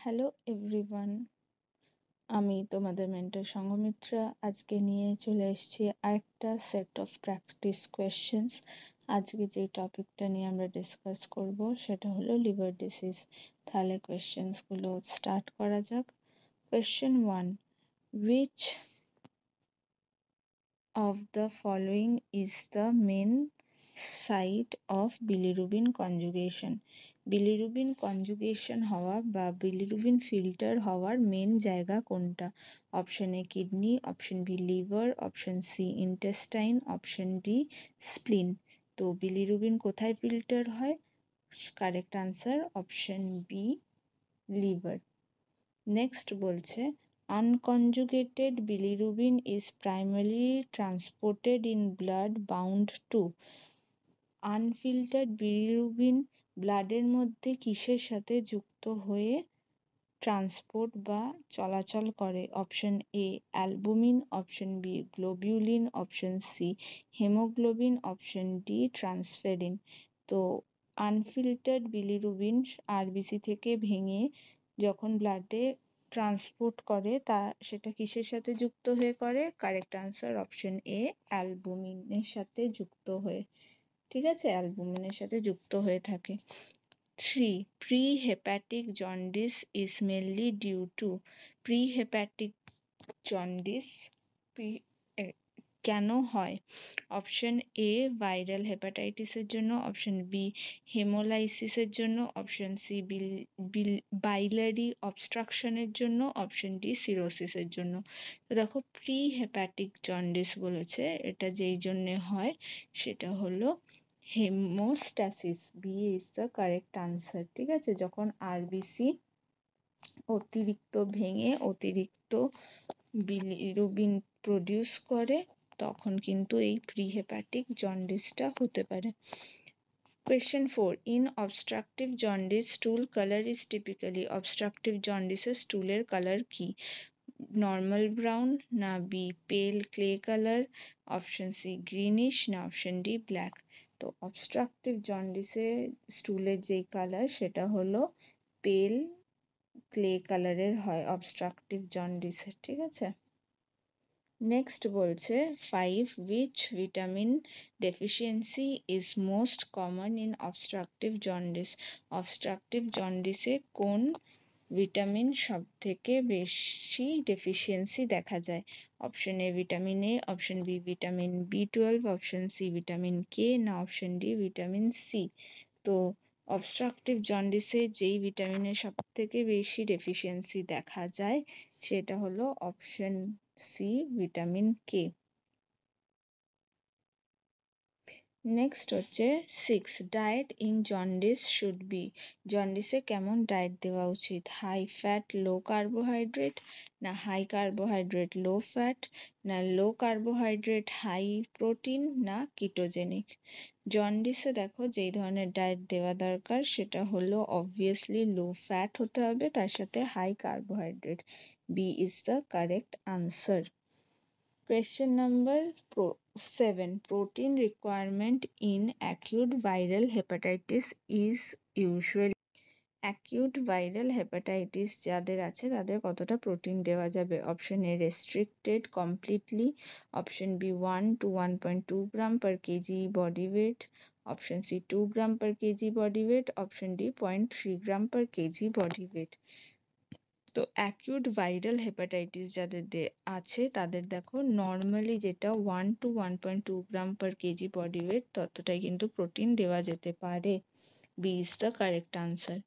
Hello everyone, আমি তোমাদের mentor Sanghamitra. আজকে নিয়ে চলে এসেছি আরেকটা সেট অফ প্র্যাকটিস কোয়েশ্চেন্স। আজকে যে টপিকটা নিয়ে আমরা ডিসকাস করব সেটা হলো লিভার ডিসিজ। তাহলে কোয়েশ্চেন্সগুলো স্টার্ট করা যাক। Question 1, which of the following is the main site of bilirubin conjugation? Bilirubin conjugation হওয়া বা বিলিরুবিন ফিল্টার হওয়ার মেন জায়গা কোনটা? Option A kidney, option B liver, option C intestine, option D spleen. তো bilirubin কোথায় filter হয়? Correct answer option B liver. Next বলছে unconjugated bilirubin is primarily transported in blood bound to। Unfiltered bilirubin ব্লাডের মধ্যে কিসের সাথে যুক্ত হয়ে ট্রান্সপোর্ট বা চলাচল করে? Option A albumin, option B globulin, option C haemoglobin, option D transferrin. তো আনফিল্টার্ড বিলিরুবিন আরবিসি থেকে ভেঙে যখন ব্লাডে ট্রান্সপোর্ট করে সেটা কিসের সাথে যুক্ত হয়ে করে? কারেক্ট আনসার অপশন এ অ্যালবুমিনের সাথে যুক্ত হয়ে। ঠিক আছে, অ্যালবুমিনের সাথে যুক্ত হয়ে থাকে। 3. Pre-hepatic jaundice is mainly due to। pre-hepatic jaundice কেন হয়? অপশন এ ভাইরাল হেপাটাইটিসের জন্য, অপশন বি হেমোলাইসিসের জন্য, অপশন সি বাইলারি অবস্ট্রাকশনের জন্য, অপশন ডি সিরোসিসের জন্য। তো দেখো প্রি হেপাটিক জন্ডিস বলেছে, এটা যেই জন্য হয় সেটা হলো haemostasis. B is the correct answer. ঠিক আছে, যখন আরবিসি অতিরিক্ত ভেঙে অতিরিক্ত বিলিরুবিন প্রডিউস করে তখন কিন্তু এই প্রিহেপাটিক জন্ডিসটা হতে পারে। Question 4. In obstructive jaundice, stool color is typically। obstructive jaundice স্টুলের কালার কি? নর্মাল ব্রাউন, না B pale clay colour, option C greenish, না অপশন ডি ব্ল্যাক। তো অবস্ট্রাকটিভ জন্ডিসে স্টুলের যেই কালার সেটা হলো পেল ক্লে কালারের হয় অবস্ট্রাকটিভ জন্ডিসের। ঠিক আছে, নেক্সট বলছে 5. which vitamin deficiency is most common in obstructive jaundice। obstructive jaundice কোন ভিটামিন সব থেকে বেশি ডেফিসিয়েন্সি দেখা যায়? Option A vitamin A, option B vitamin বি12, অপশন সি ভিটামিন কে, না অপশন ডি ভিটামিন সি। তো অবস্ট্রাকটিভ জন্ডিসে যেই ভিটামিনের সব থেকে বেশি ডেফিসিয়েন্সি দেখা যায় সেটা হলো option C vitamin K. Next হচ্ছে 6. Diet in jaundice should be. জন্ডিসে কেমন ডায়েট দেওয়া উচিত? হাই ফ্যাট লো কার্বোহাইড্রেট, না হাই কার্বোহাইড্রেট লো ফ্যাট, না লো কার্বোহাইড্রেট হাই প্রোটিন, না কিটোজেনিক। জন্ডিসে দেখো যেই ধরনের ডায়েট দেওয়া দরকার সেটা হলো অবভিয়াসলি লো ফ্যাট হতে হবে, তার সাথে high carbohydrate. B is the correct answer. Question number 7. Protein requirement in acute viral hepatitis is usually। Acute viral hepatitis যাদের আছে তাদের কতটা প্রোটিন দেওয়া যাবে? Option A restricted completely, option B 1 to 1.2 gram per KG body weight, option C 2 gram per KG body weight, option D 0.3 gram per KG body weight. তো acute viral hepatitis যাদের আছে তাদের দেখো নর্মালি যেটা 1 to 1.2 gram per KG body weight ততটাই কিন্তু protein দেওয়া যেতে পারে। B is the correct answer.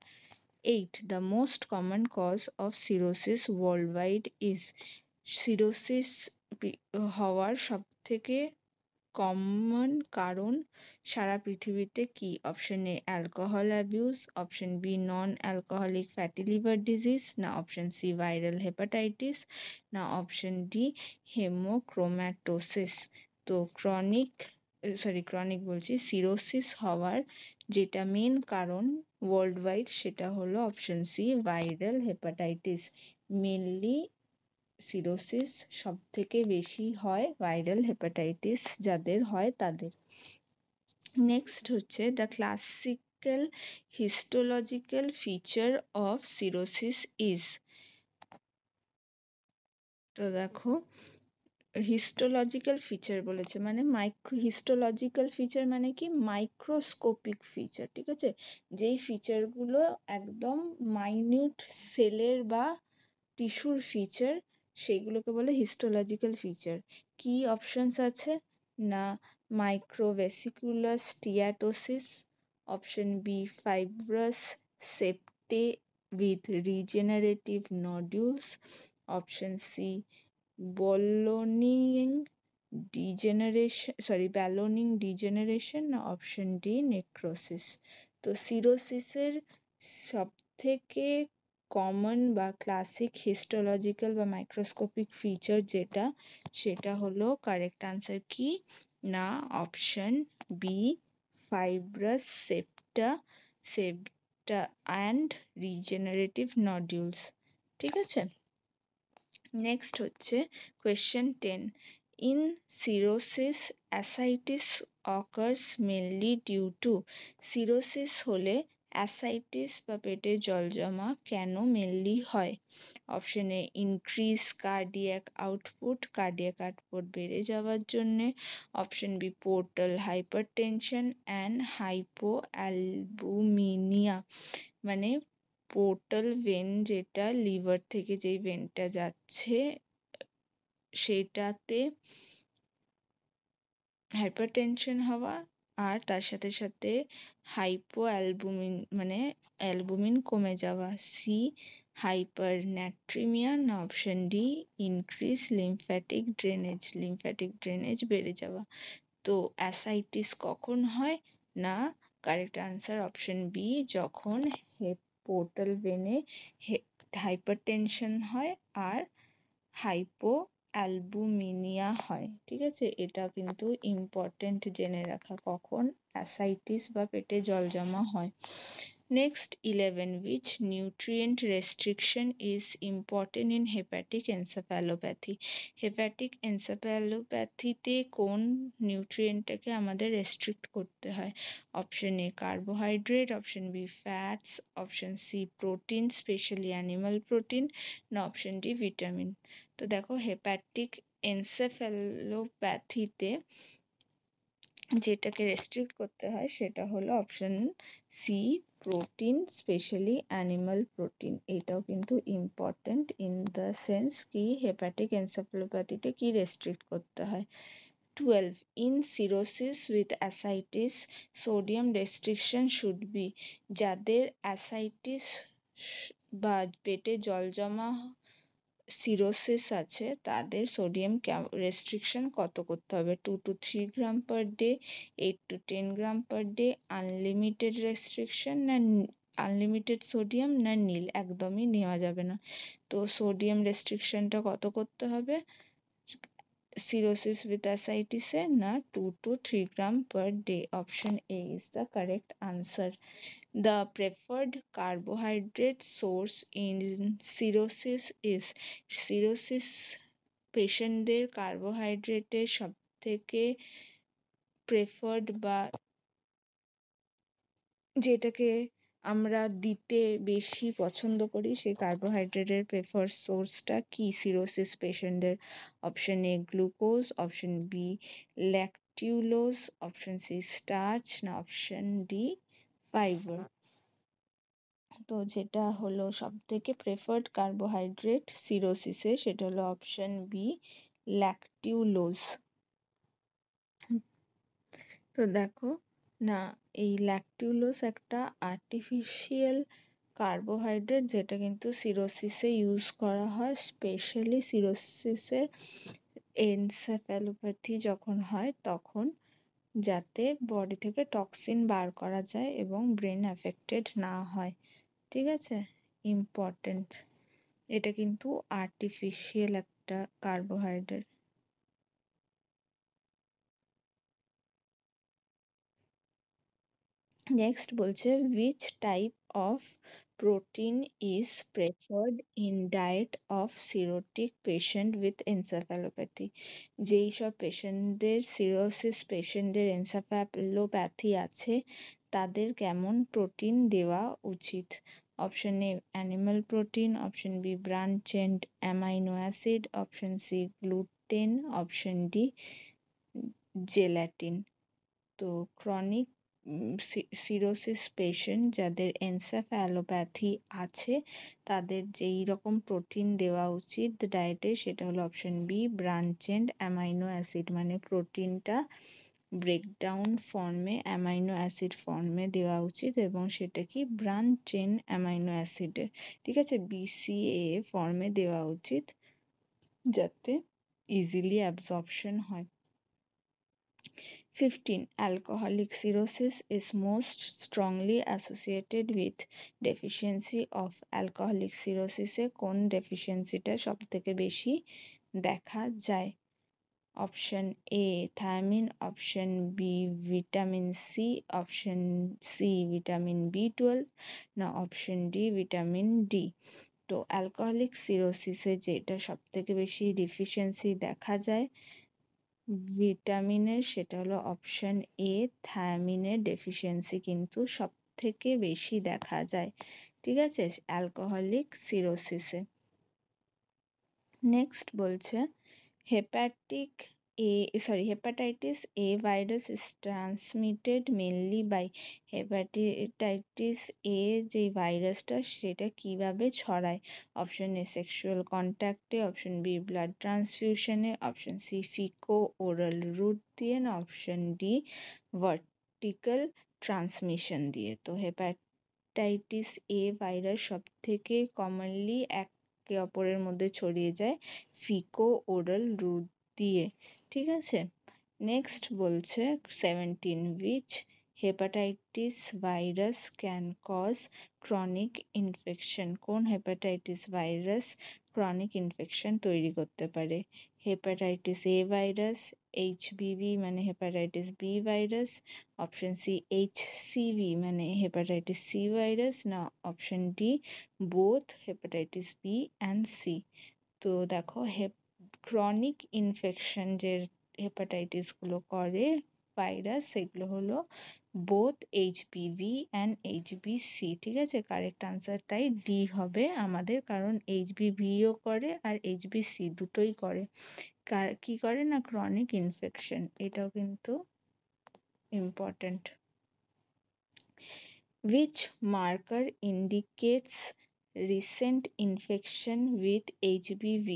8. The most common cause of cirrhosis worldwide is। Cirrhosis হওয়ার সব থেকে কমন কারণ সারা পৃথিবীতে কি? Option A alcohol abuse, option B non alcoholic fatty liver disease, না অপশন সি ভাইরাল হেপাটাইটিস, না অপশন ডি হেমোক্রোম্যাটোসিস। তো ক্রনিক বলছি সিরোসিস হওয়ার যেটা মেন কারণ ওয়ার্ল্ড ওয়াইড সেটা হলো option C viral hepatitis. Mainly cirrhosis সব থেকে বেশি হয় ভাইরাল হেপাটাইটিস যাদের হয় তাদের। নেক্সট হচ্ছে the classic histological feature of cirrhosis is? তো দেখো হিস্টোলজিক্যাল ফিচার বলেছে, মানে হিস্টোলজিক্যাল ফিচার মানে কি মাইক্রোস্কোপিক ফিচার, ঠিক আছে, যেই ফিচারগুলো একদম মাইনিউট সেলের বা টিস্যুর ফিচার, সেইগুলোকে বলে হিস্টোলজিক্যাল ফিচার। কি অপশনস আছে না, microvesicular steatosis, option B fibrous septae with regenerative nodules, option C ballooning degeneration, না অপশন ডি নেক্রোসিস। তো সিরোসিসের সব থেকে কমন বা ক্লাসিক হিস্টোলজিক্যাল বা মাইক্রোস্কোপিক ফিচার যেটা, সেটা হলো কারেক্ট আনসার কি না option B fibrous septa and regenerative nodules. ঠিক আছে, নেক্সট হচ্ছে question 10। In cirrhosis ascites occurs mainly due to, cirrhosis হলে অ্যাসাইটিস বা পেটে জল জমা কেন মেনলি হয়? অপশন এ ইনক্রিজ কার্ডিয়াক আউটপুট বেড়ে যাওয়ার জন্যে, option B portal hypertension and hypoalbuminaemia, মানে পোর্টাল ভেন যেটা লিভার থেকে যেই ভেনটা যাচ্ছে সেটাতে হাইপারটেনশন হওয়া, আর তার সাথে সাথে হাইপোঅ্যালবুমিন মানে অ্যালবুমিন কমে যাওয়া, সি হাইপারন্যাট্রিমিয়া, না option D increase lymphatic drainage বেড়ে যাওয়া। তো অ্যাসাইটিস কখন হয় না, কারেক্ট আনসার অপশন বি, যখন পোর্টাল ভেনে হাইপারটেনশন হয় আর হাইপোঅ্যালবুমিনিয়া হয়। ঠিক আছে, এটা কিন্তু ইম্পর্টেন্ট জেনে রাখা কখন অ্যাসাইটিস বা পেটে জল জমা হয়। Next 11, which nutrient restriction is important in hepatic encephalopathy? Hepatic এনসেফ্যালোপ্যাথিতে কোন নিউট্রিয়েন্টটাকে আমাদের রেস্ট্রিক্ট করতে হয়? Option A carbohydrate, option B fats, option C protein specially animal protein, না অপশন ডি ভিটামিন। তো দেখো হেপাটিক এনসেফ্যালোপ্যাথিতে যেটাকে রেস্ট্রিক্ট করতে হয় সেটা হলো option C protein specially animal protein. এটাও কিন্তু ইম্পর্টেন্ট ইন দ্য সেন্স কি হেপাটিক এনসেফ্যালোপ্যাথিতে কি রেস্ট্রিক্ট করতে হয়। 12, in cirrhosis with ascites sodium restriction should be, যাদের অ্যাসাইটিস বা পেটে জল জমা সিরোসিস আছে তাদের সোডিয়াম রেস্ট্রিকশন কত করতে হবে? 2 to 3 gram per day, 8 to 10 gram per day, unlimited restriction, না আনলিমিটেড সোডিয়াম, না নীল, একদমই নেওয়া যাবে না। তো সোডিয়াম রেস্ট্রিকশনটা কত করতে হবে সিরোসিস উইথ অ্যাসাইটিসে? না 2 to 3 gram per day. Option A is the correct answer. The preferred carbohydrate source in cirrhosis is, cirrhosis পেশেন্টদের কার্বোহাইড্রেটের সবথেকে প্রেফার্ড বা যেটাকে আমরা দিতে বেশি পছন্দ করি সেই কার্বোহাইড্রেটের প্রেফার্ড সোর্সটা কি সিরোসিস পেশেন্টদের? Option A glucose, option B lactulose, option C starch, না অপশন ডি ফাইবার। তো যেটা হলো সব থেকে প্রেফার্ড কার্বোহাইড্রেট সিরোসিসে সেটা হলো অপশন বি ল্যাকটিউলোজ। তো দেখো না এই ল্যাকটিউলোজ একটা আর্টিফিশিয়াল কার্বোহাইড্রেট যেটা কিন্তু সিরোসিসে ইউজ করা হয়, স্পেশালি সিরোসিসের এনসেফ্যালোপ্যাথি যখন হয় তখন, যাতে বডি থেকে টক্সিন বার করা যায় এবং ব্রেন অ্যাফেক্টেড না হয়। ঠিক আছে, ইম্পর্টেন্ট, এটা কিন্তু আর্টিফিশিয়াল একটা কার্বোহাইড্রেট। নেক্সট বলছে which type of protein is preferred in diet of cirrhotic patient with encephalopathy? যেই সব পেশেন্টদের সিরোসিস পেশেন্টদের এনসেফ্যালোপ্যাথি আছে তাদের কেমন প্রোটিন দেওয়া উচিত? Option A animal protein, option B branch and amino acid, option C gluten, option D gelatin. তো ক্রনিক সিরোসিস পেশেন্ট যাদের এনসেফ্যালোপ্যাথি আছে তাদের যেই রকম প্রোটিন দেওয়া উচিত ডায়েটে সেটা হলো option B branch and amino acid, মানে প্রোটিনটা ব্রেকডাউন ফর্মে অ্যামাইনো অ্যাসিড ফর্মে দেওয়া উচিত এবং সেটা কি ব্রাঞ্চ চেন অ্যামাইনো অ্যাসিডে, ঠিক আছে, BCA ফর্মে দেওয়া উচিত যাতে ইজিলি অ্যাবজর্পশন হয়। 15. Alcoholic cirrhosis is most strongly associated with deficiency of alcoholic cirrhosis এ কোন ডেফিসিয়েন্সিটা সব থেকে বেশি দেখা যায়? Option A thiamine, option B vitamin C, option C vitamin B12 না অপশন ডি ভিটামিন ডি। তো অ্যালকোহলিক সিরোসিসে যেটা সব থেকে বেশি ডিফিসিয়েন্সি দেখা যায় ভিটামিনের সেটা হলো অপশন এ থায়ামিনের ডেফিসিয়েন্সি কিন্তু সব থেকে বেশি দেখা যায়, ঠিক আছে, অ্যালকোহলিক সিরোসিসে। নেক্সট বলছে hepatitis A virus is transmitted mainly by hepatitis A যে ভাইরাসটা সেটা কিভাবে ছড়ায়? অপশন এ সেক্সুয়াল কন্ট্যাক্টে, অপশন বি ব্লাড ট্রান্সফিউশনে, option C faeco oral route দিয়ে না অপশন ডি ভার্টিক্যাল ট্রান্সমিশন দিয়ে। তো হেপাটাইটিস এ ভাইরাস সব থেকে কমনলি একে অপরের মধ্যে ছড়িয়ে যায় ফিকো ওরাল রুট দিয়ে, ঠিক আছে। নেক্সট বলছে 17 which hepatitis virus can cause chronic infection? কোন হেপাটাইটিস ভাইরাস ক্রনিক ইনফেকশন তৈরি করতে পারে? হেপাটাইটিস এ ভাইরাস, HBV মানে hepatitis B virus, option C HCV মানে হেপাটাইটিস সি ভাইরাস না option D both hepatitis B and C. তো দেখো chronic infection যে হেপাটাইটিসগুলো করে ভাইরাস সেগুলো হলো বোথ HBV অ্যান্ড HBC, ঠিক আছে, কারেক্ট আনসার তাই ডি হবে আমাদের, কারণ HBVও করে আর HBC দুটোই করে। কি করে না ক্রনিক ইনফেকশন, এটাও কিন্তু important. Which marker indicates recent infection with HBV?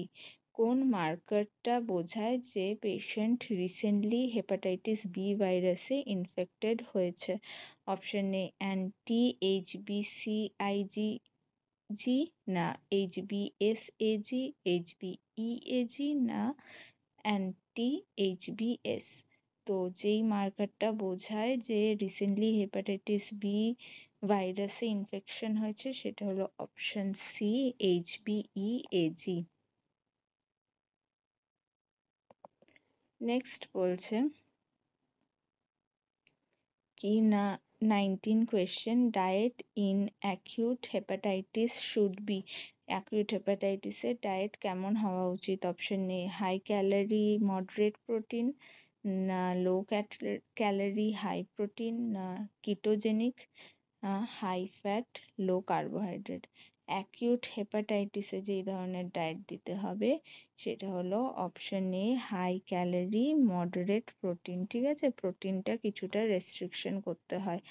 কোন মার্কারটা বোঝায় যে পেশেন্ট রিসেন্টলি হেপাটাইটিস বি ভাইরাসে ইনফেক্টেড হয়েছে? অপশন এ অ্যান্টি HBCIG না HBsAg, HBeAg না অ্যান্টি HBs। তো যেই মার্কারটা বোঝায় যে রিসেন্টলি হেপাটাইটিস বি ভাইরাসে ইনফেকশন হয়েছে সেটা হলো অপশন সি HBeAg। নেক্সট বলছে কি না 19 question diet in acute hepatitis should be. Acute হেপাটাইটিসের ডায়েট কেমন হওয়া উচিত? Option A high calorie moderate protein না লো ক্যালোরি হাই প্রোটিন না ketogenic high fat low carbohydrate. Acute হেপাটাইটিসে যেই ধরনের ডায়েট দিতে হবে সেটা হলো option A high calorie moderate protein, ঠিক আছে, প্রোটিনটা কিছুটা রেস্ট্রিকশন করতে হয়,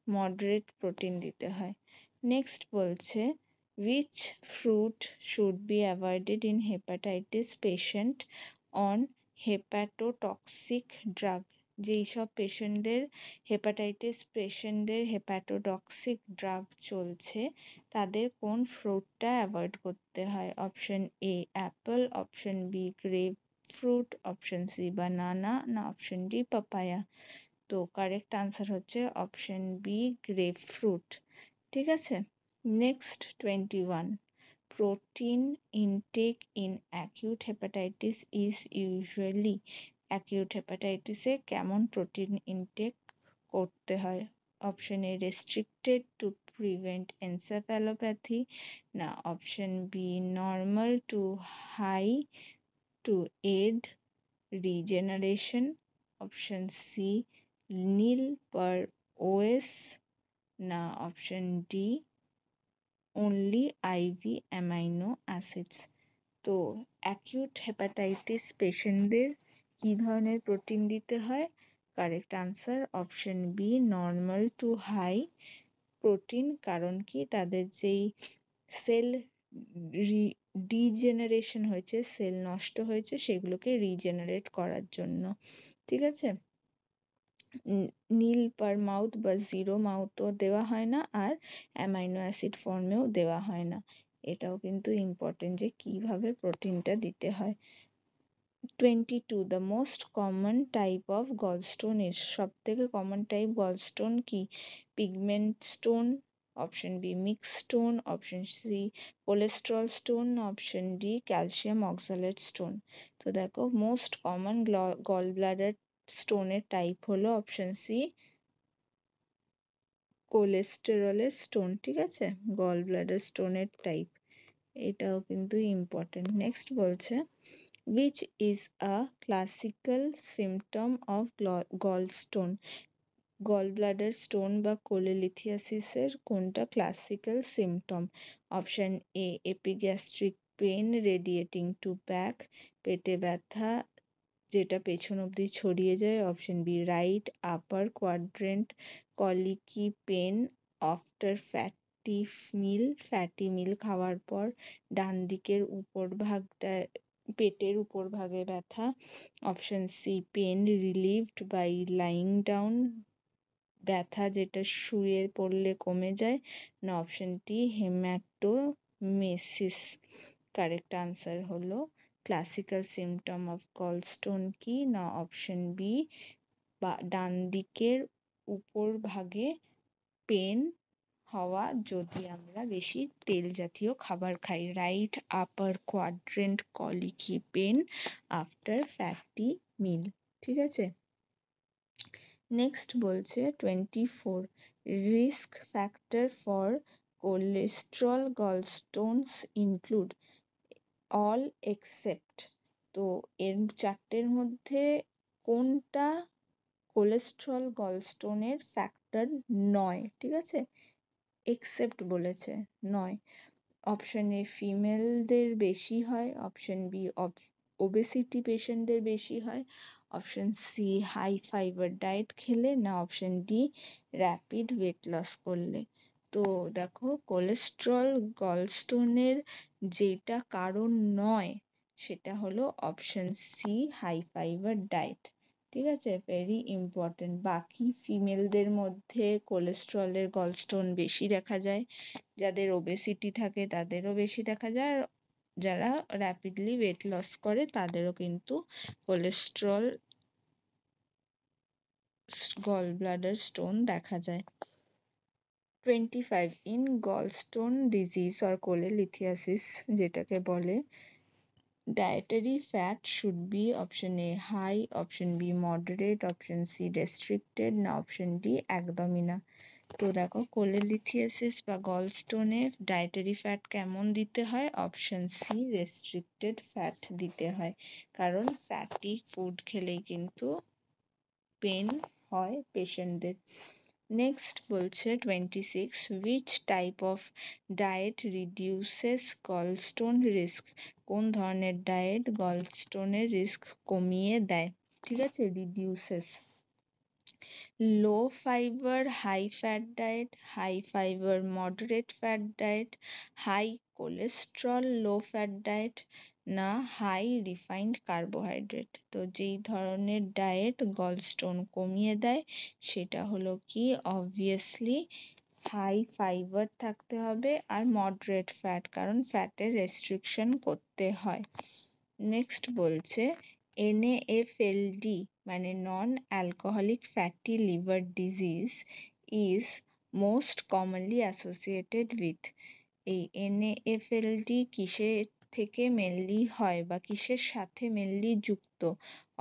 মডারেট প্রোটিন দিতে হয়। নেক্সট বলছে which fruit should be avoided in hepatitis patient on hepatotoxic drug? যেই সব পেশেন্টদের হেপাটোটক্সিক ড্রাগ চলছে তাদের কোন ফ্রুটটা অ্যাভয়েড করতে হয়? Option A apple, option B grape fruit, option C banana না অপশন ডি পাপায়া। তো কারেক্ট আনসার হচ্ছে অপশন বি গ্রেপ ফ্রুট, ঠিক আছে। Next 21 protein intake in acute hepatitis is usually. Acute হেপাটাইটিসে কেমন প্রোটিন ইনটেক করতে হয়? Option A restricted to prevent encephalopathy না option B normal to high to aid regeneration, option C nil per OS, না option D only IV amino acids. তো acute hepatitis পেশেন্টদের কী ধরনের প্রোটিন দিতে হয়? Correct answer option B normal to high protein. কারণ কি তাদের যেই সেল ডিজেনারেশন হয়েছে, সেল নষ্ট হয়েছে, সেগুলোকে রিজেনারেট করার জন্য। ঠিক আছে, নীল পার মাউথ বা জিরো মাউথও দেওয়া হয় না, আর অ্যামাইনো অ্যাসিড ফর্মেও দেওয়া হয় না। এটাও কিন্তু ইম্পর্টেন্ট যে কিভাবে প্রোটিনটা দিতে হয়। 22 the most common type of gallstone is, সব থেকে কমন টাইপ গলস্টোন কি? Pigment stone, option B mix stone, option C cholesterol stone, option D calcium oxalate stone. তো দেখো মোস্ট কমন গল ব্লাডার স্টোনের টাইপ হলো অপশন সি কোলেস্টেরলের stone. ঠিক আছে, গল ব্লাডার স্টোনের টাইপ, এটাও কিন্তু ইম্পর্টেন্ট। নেক্সট বলছে which is a classical symptom of gallstone, gall bladder stone বা কোলেলিথিয়াসিসের কোনটা classical symptom? Option A epigastric pain radiating to back, পেটে ব্যথা যেটা পেছন অবধি ছড়িয়ে যায়, option B right upper quadrant colicky pain after fatty meal খাওয়ার পর ডান দিকের উপর ভাগটা, পেটের উপর ভাগে ব্যথা, option C pain relieved by lying down, ব্যথা যেটা শুয়ে পড়লে কমে যায়, না option D haematemesis. Correct answer হলো ক্লাসিক্যাল সিমটম অফ গলস্টোন কি, না অপশন বি বা ডান দিকের উপর ভাগে পেন হওয়া যদি আমরা বেশি তেল জাতীয় খাবার খাই, right upper quadrant colicky pain after fatty meal. ঠিক আছে, নেক্সট বলছে 24 risk factor for cholesterol gallstones include all except, তো এর চারটের মধ্যে কোনটা কোলেস্ট্রল গলস্টোনের ফ্যাক্টর নয়? ঠিক আছে, এক্সেপ্ট বলেছে, নয়। অপশন এ ফিমেলদের বেশি হয়, অপশন বি ওবেসিটি পেশেন্টদের বেশি হয়, option C high fibre diet খেলে, না option D rapid weight loss করলে। তো দেখো কোলেস্ট্রল গলস্টোনের যেটা কারণ নয় সেটা হলো option C high fibre diet. ঠিক আছে, ভেরি ইম্পর্টেন্ট। বাকি ফিমেলদের মধ্যে কোলেস্ট্রলের গলস্টোন বেশি দেখা যায়, যাদের ওবেসিটি থাকে তাদেরও বেশি দেখা যায়, আর যারা র্যাপিডলি ওয়েট লস করে তাদেরও কিন্তু কোলেস্ট্রল গল ব্লাডার স্টোন দেখা যায়। 25 in gallstone disease or cholelithiasis যেটাকে বলে, dietary fat should be option A high, option B moderate, option C restricted, না অপশন ডি একদমই না। তো দেখো কোলেলিথিয়াসিস বা গলস্টোনে ডায়েটারি ফ্যাট কেমন দিতে হয়? অপশন সি রেস্ট্রিক্টেড ফ্যাট দিতে হয়, কারণ ফ্যাটি ফুড খেলেই কিন্তু পেন হয় পেশেন্টদের। নেক্সট বলছে 26 which type of diet reduces gallstone risk, কোন ধরনের ডায়েট গলস্টোনের রিস্ক কমিয়ে দেয়? ঠিক আছে, reduces, low fibre high fat diet, high fibre moderate fat diet, high cholesterol low fat diet, না হাই রিফাইন্ড কার্বোহাইড্রেট। তো যেই ধরনের ডায়েট গলস্টোন কমিয়ে দেয় সেটা হলো কি, অবভিয়াসলি হাই ফাইবার থাকতে হবে আর মডারেট ফ্যাট, কারণ ফ্যাটের রেস্ট্রিকশন করতে হয়। নেক্সট বলছে NAFLD মানে নন alcoholic fatty liver disease is most commonly associated with, এই NAFLD কিসের থেকে মেনলি হয় বা কিসের সাথে মেনলি যুক্ত?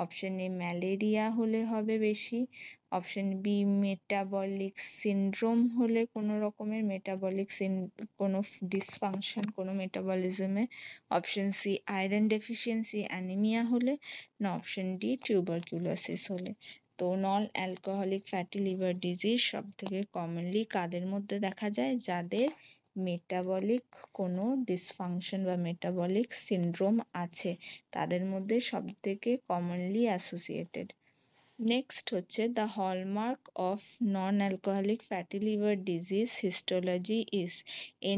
অপশন এ ম্যালেরিয়া হলে হবে বেশি, অপশন বি মেটাবলিক সিনড্রোম হলে কোনো রকমের মেটাবলিক কোনো ডিসফাংশন কোনো মেটাবলিজমে, option C iron deficiency anaemia হলে, না অপশন ডি টিউবারকিউলোসিস হলে। তো non alcoholic fatty liver disease সব থেকে কমনলি কাদের মধ্যে দেখা যায়? যাদের মেটাবলিক কোনো ডিসফাংশন বা মেটাবলিক সিনড্রোম আছে তাদের মধ্যে সব থেকে কমনলি অ্যাসোসিয়েটেড। নেক্সট হচ্ছে the hallmark of non alcoholic fatty liver disease histology is.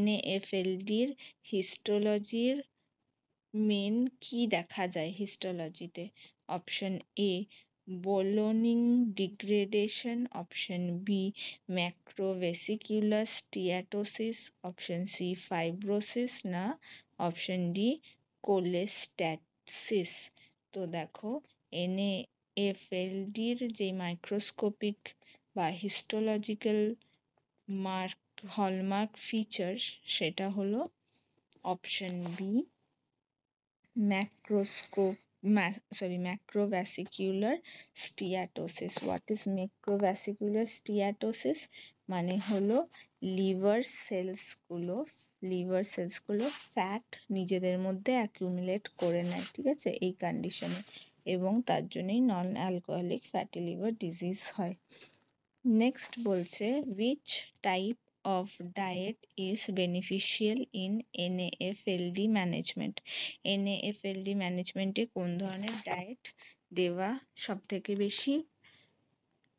NAFLDর হিস্টোলজির মেন কি দেখা যায় হিস্টোলজিতে? Option A ballooning degradation, option B macrovesicular steatosis, option C fibrosis, না অপশন ডি কোলেস্ট্যাসিস। তো দেখো NAFLDর যে মাইক্রোস্কোপিক বা হিস্টোলজিক্যাল হলমার্ক ফিচার সেটা হলো option B macrovascular steatosis. What is macrovascular steatosis? মানে হলো লিভার সেলসগুলো ফ্যাট নিজেদের মধ্যে অ্যাকুমুলেট করে নেয়, ঠিক আছে, এই কন্ডিশনে, এবং তার জন্যই নন অ্যালকোহলিক ফ্যাটি লিভার ডিজিজ হয়। নেক্সট বলছে which type of diet is beneficial in NAFLD management? NAFLD ম্যানেজমেন্টে কোন ধরনের ডায়েট দেওয়া সব থেকে বেশি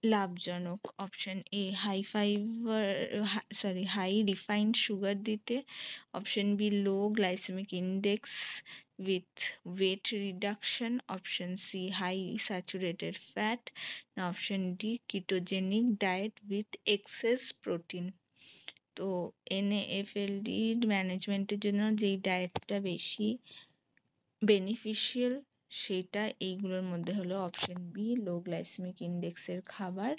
লাভজনক? Option A high refined sugar দিতে, option B low glycaemic index with weight reduction, option C high saturated fat, না option D ketogenic diet with excess protein. তো NAFLD ম্যানেজমেন্টের জন্য যেই ডায়েটটা বেশি বেনিফিশিয়াল সেটা এইগুলোর মধ্যে হলো অপশন বি লো গ্লাইসেমিক ইন্ডেক্সের খাবার,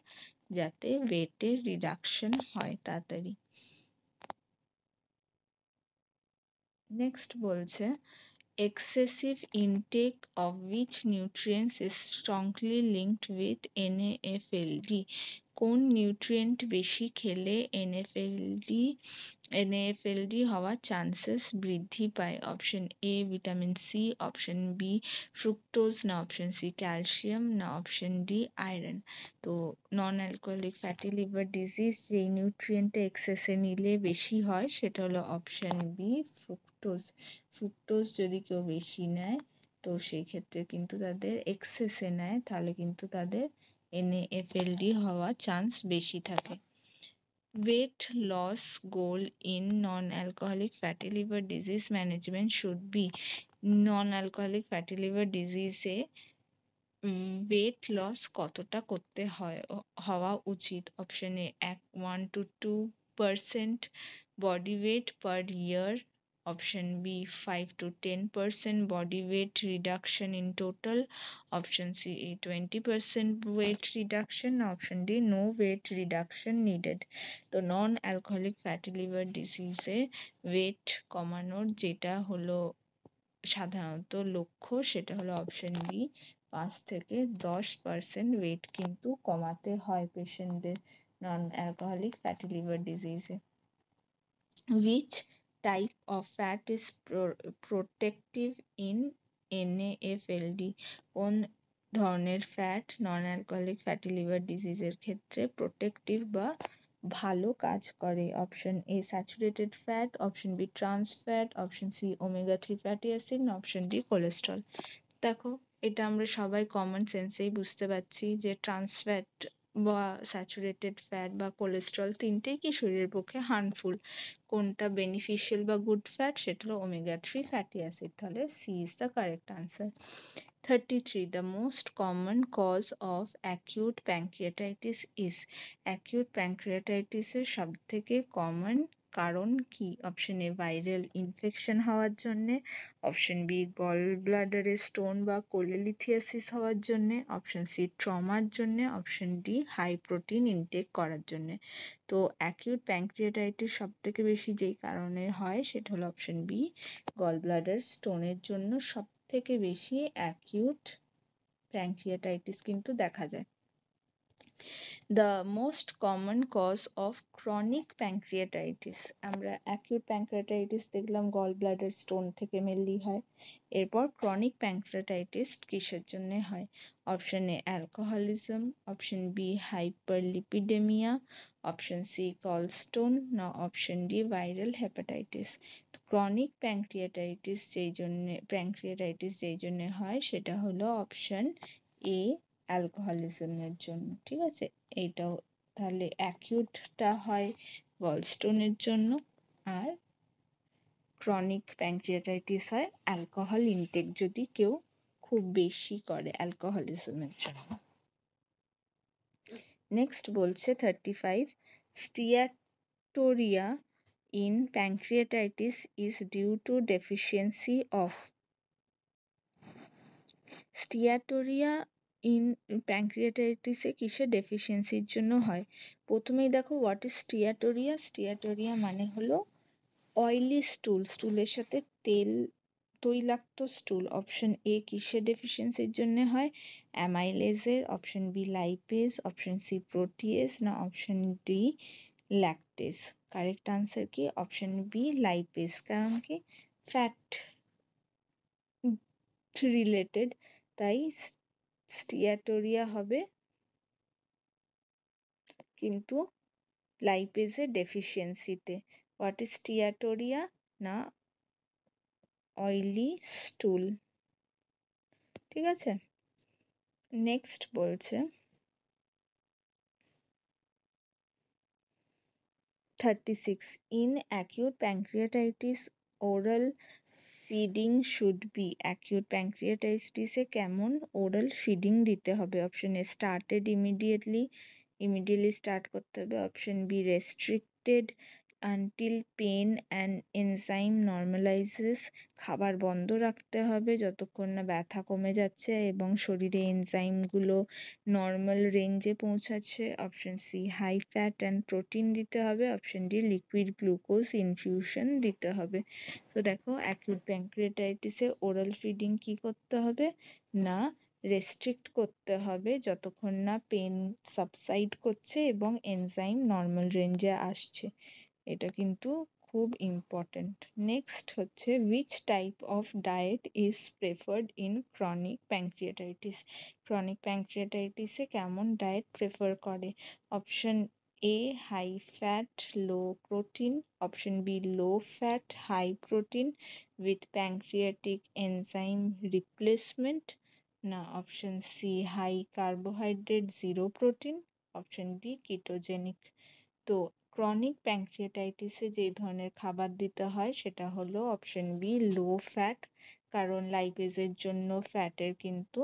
যাতে ওয়েটের রিডাকশন হয় তাড়াতাড়ি। নেক্সট বলছে excessive intake of which nutrients is strongly linked with NAFLD? কোন নিউট্রিয়েন্ট বেশি খেলে NAFLD হওয়ার চান্সেস বৃদ্ধি পায়? Option A vitamin C, option B fructose, না অপশন সি ক্যালসিয়াম, না অপশন ডি আয়রন। তো non alcoholic fatty liver disease যেই নিউট্রিয়েন্টে এক্সেসে নিলে বেশি হয় সেটা হলো অপশন বি ফ্রুক্টোজ। ফ্রুক্টোজ যদি কেউ বেশি নেয় তো সেই ক্ষেত্রে কিন্তু তাদের এক্সেসে নেয় তাহলে কিন্তু তাদের NAFLD হওয়ার চান্স বেশি থাকে। Weight loss goal in non alcoholic fatty liver disease management should be. Non alcoholic fatty liver ডিজিজে ওয়েট লস কতটা করতে হওয়া উচিত? Option A 1 to 2% body weight per year, option B 5 to 10% body weight reduction in total, option C 20% weight reduction, option D no weight reduction needed. তো non alcoholic fatty liver ডিজিজে weight কমানোর যেটা হলো সাধারণত লক্ষ্য সেটা হলো অপশন বি 5 থেকে 10% ওয়েট কিন্তু কমাতে হয় পেশেন্টদের নন অ্যালকোহলিক ফ্যাটি লিভার ডিজিজে। Which type of fat is protective in NAFLD? কোন ধরনের fat non alcoholic fatty liver ডিজিজের ক্ষেত্রে প্রোটেক্টিভ বা ভালো কাজ করে? Option A saturated fat, option B trans fat, option C omega 3 fatty acid, option D cholesterol. দেখো এটা আমরা সবাই কমন সেন্সেই বুঝতে পারছি যে ট্রান্স ফ্যাট বা স্যাচুরেটেড ফ্যাট বা কোলেস্ট্রল তিনটেই কি শরীরের পক্ষে হার্মফুল। কোনটা বেনিফিশিয়াল বা গুড ফ্যাট? সেটা হলো ওমেগা 3 ফ্যাটি অ্যাসিড, তাহলে C is the correct answer. 33 the most common cause of acute pancreatitis is. Acute প্যানক্রিয়াটাইটিসের সব থেকে কমন কারণ কি? অপশন এ ভাইরাল ইনফেকশন হওয়ার জন্যে, অপশন বি গল ব্লাডারে স্টোন বা কোলেলিথিয়াসিস হওয়ার জন্যে, অপশন সি ট্রমার জন্যে, option D high protein intake করার জন্যে। তো অ্যাকিউট প্যানক্রিয়াটাইটিস সব থেকে বেশি যেই কারণে হয় সেটা হলো অপশন বি গল ব্লাডার স্টোনের জন্য সব থেকে বেশি অ্যাকিউট প্যানক্রিয়াটাইটিস কিন্তু দেখা যায়। The most common cause of chronic pancreatitis, আমরা অ্যাকিউট প্যাঙ্ক্রিয়াটাইটিস দেখলাম গল ব্লাডার স্টোন থেকে মেনলি হয়। এরপর ক্রনিক প্যাঙ্ক্রিয়াটাইটিস কিসের জন্য হয়? Option A alcoholism, option B hyperlipidaemia, option C gallstone, না option D viral hepatitis. Chronic pancreatitis যেই জন্য হয় সেটা হলো অপশন এ অ্যালকোহলিজমের জন্য। ঠিক আছে, এইটাও তাহলে অ্যাকিউটটা হয় গলস্টোনের জন্য, আর ক্রনিক প্যাঙ্ক্রিয়াটাইটিস হয় অ্যালকোহল ইনটেক যদি কেউ খুব বেশি করে, অ্যালকোহলিজমের জন্য। নেক্সট বলছে 35, steatorrhoea in pancreatitis is due to deficiency of. Steatorrhoea in প্যাঙ্ক্রিয়াটাইটিসে কিসের ডেফিসিয়েন্সির জন্য হয়? প্রথমেই দেখো হোয়াট ইজ স্টিয়াটোরিয়া। স্টিয়াটোরিয়া মানে হলো অয়েলি স্টুল, স্টুলের সাথে তৈলাক্ত স্টুল। অপশন এ কিসের ডেফিসিয়েন্সির জন্য হয়? অ্যামাইলেজের, option B lipase, option C protease, না option D lactase. Correct answer কি? অপশন বি লাইপেজ, কারণ কি ফ্যাট রিলেটেড, তাই স্টিয়াটোরিয়া হবে কিন্তু লাইপেজের ডেফিসিয়েন্সিতে। What is স্টিয়াটোরিয়া? না অয়েলি স্টুল। ঠিক আছে, নেক্সট বলছে 36, in acute pancreatitis oral feeding should be. Acute প্যাঙ্ক্রিয়াটাইটিসে কেমন ওরাল ফিডিং দিতে হবে? Option A started immediately start করতে হবে, option B restricted until pain and enzyme normalises, খাবার বন্ধ রাখতে হবে যতক্ষণ না ব্যথা কমে যাচ্ছে এবং শরীরে এনজাইমগুলো নর্মাল রেঞ্জে পৌঁছাচ্ছে, option C high fat and protein দিতে হবে, option D liquid glucose infusion দিতে হবে। তো দেখো অ্যাকিউট প্যাঙ্ক্রিয়াটাইটিসে ওরাল ফিডিং কি করতে হবে না রেস্ট্রিক্ট করতে হবে যতক্ষণ না পেন সাবসাইড করছে এবং এনজাইম নর্মাল রেঞ্জে আসছে। এটা কিন্তু খুব ইম্পর্টেন্ট। নেক্সট হচ্ছে which type of diet is preferred in chronic pancreatitis? Chronic প্যাঙ্ক্রিয়াটাইটিসে কেমন ডায়েট প্রেফার করে? Option A high fat low protein, option B low fat high protein with pancreatic enzyme replacement, না option C high carbohydrate zero protein, option D ketogenic. তো chronic প্যাঙ্ক্রিয়াটাইটিসে যে ধরনের খাবার দিতে হয় সেটা হলো অপশন বি লো ফ্যাট, কারণ লাইপেজের জন্য ফ্যাটের কিন্তু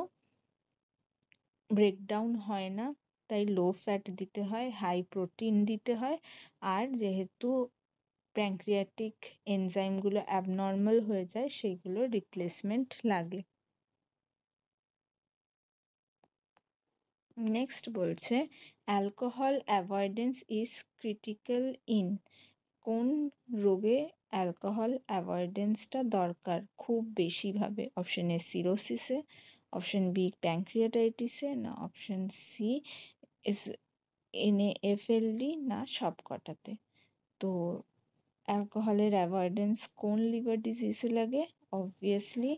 ব্রেকডাউন হয় না, তাই লো ফ্যাট দিতে হয়, হাই প্রোটিন দিতে হয়, আর যেহেতু প্যাঙ্ক্রিয়াটিক এনজাইমগুলো অ্যাবনর্মাল হয়ে যায় সেইগুলো রিপ্লেসমেন্ট লাগে। নেক্সট বলছে alcohol avoidance is critical in. কোন রোগে অ্যালকোহল অ্যাভয়েডেন্সটা দরকার খুব বেশিভাবে? অপশন এ সিরোসিসে, অপশন বি প্যাঙ্ক্রিয়াটাইটিসে, না অপশন সি এস NAFLD, না সবকটাতে। তো অ্যালকোহলের অ্যাভয়েডেন্স কোন লিভার ডিজিজে লাগে? অবভিয়াসলি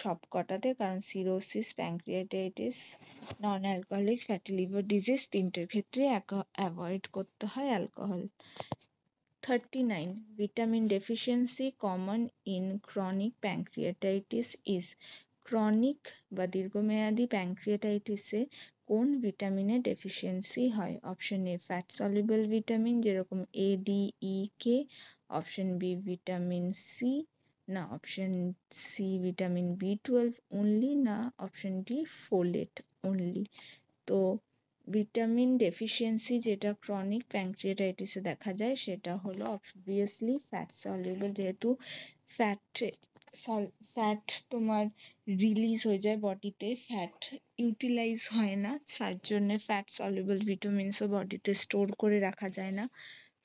সবকটাতে, কারণ cirrhosis, pancreatitis, non alcoholic fatty liver disease তিনটের ক্ষেত্রে অ্যাভয়েড করতে হয় alcohol. 39, vitamin deficiency common in chronic pancreatitis is। Chronic বা দীর্ঘমেয়াদী প্যাঙ্ক্রিয়াটাইটিসে কোন ভিটামিনের ডেফিসিয়েন্সি হয়? Option A fat soluble vitamin যেরকম ADE, option B vitamin C, না option C vitamin B12 only, না অপশন ডি ফোলেট অনলি। তো ভিটামিন ডেফিসিয়েন্সি যেটা ক্রনিক প্যাঙ্ক্রিয়াটাইটিসে দেখা যায় সেটা হলো অবভিয়াসলি ফ্যাট সলিউবল, যেহেতু ফ্যাট তোমার রিলিজ হয়ে যায় বডিতে, ফ্যাট ইউটিলাইজ হয় না, তার জন্যে ফ্যাট সলিউবল ভিটামিনসও বডিতে স্টোর করে রাখা যায় না,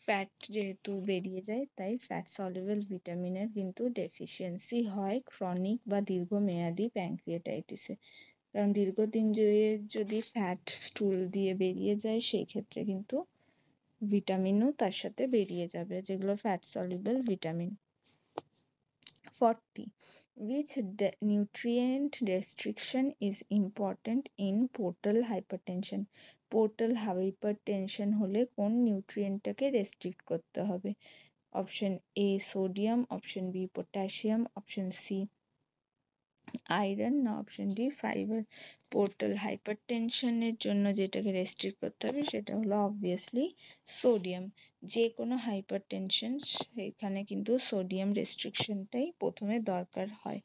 ফ্যাট যেহেতু বেরিয়ে যায় তাই ফ্যাট সলিউবল ভিটামিনের কিন্তু ডেফিসিয়েন্সি হয় ক্রনিক বা দীর্ঘমেয়াদী প্যাঙ্ক্রিয়াটাইটিসে। কারণ দীর্ঘদিন যদি ফ্যাট স্টুল দিয়ে বেরিয়ে যায় সেই ক্ষেত্রে কিন্তু ভিটামিনও তার সাথে বেরিয়ে যাবে, যেগুলো fat soluble vitamin. 40. Which nutrient restriction is important in portal hypertension? Portal hypertension হলে কোন নিউট্রিয়েন্টটাকে রেস্ট্রিক্ট করতে হবে? Option A sodium, option B potassium, option C iron, না অপশন ডি ফাইবার। পোর্টাল হাইপারটেনশনের জন্য যেটাকে রেস্ট্রিক্ট করতে হবে সেটা হলো অবভিয়াসলি সোডিয়াম। যে কোনো হাইপারটেনশন সেখানে কিন্তু সোডিয়াম রেস্ট্রিকশনটাই প্রথমে দরকার হয়,